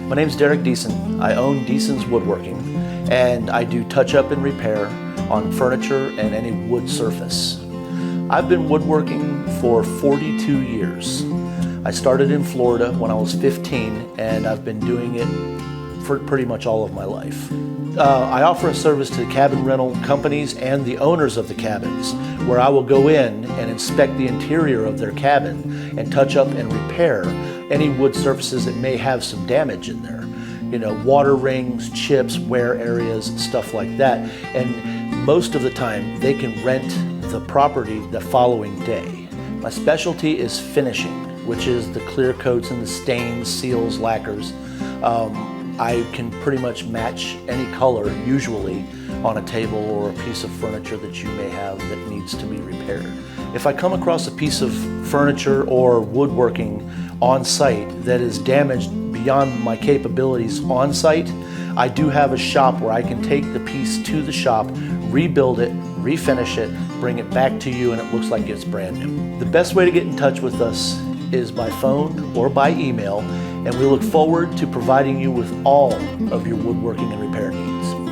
My name's Derek Deason. I own Deason'S Woodworking, and I do touch-up and repair on furniture and any wood surface. I've been woodworking for 42 years. I started in Florida when I was 15, and I've been doing it for pretty much all of my life. I offer a service to cabin rental companies and the owners of the cabins, where I will go in and inspect the interior of their cabin and touch up and repair any wood surfaces that may have some damage in there. You know, water rings, chips, wear areas, stuff like that. And most of the time, they can rent the property the following day. My specialty is finishing, which is the clear coats and the stains, seals, lacquers. I can pretty much match any color, usually, on a table or a piece of furniture that you may have that needs to be repaired. If I come across a piece of furniture or woodworking on site that is damaged beyond my capabilities on site, I do have a shop where I can take the piece to the shop, rebuild it, refinish it, bring it back to you, and it looks like it's brand new. The best way to get in touch with us is by phone or by email, and we look forward to providing you with all of your woodworking and repair needs.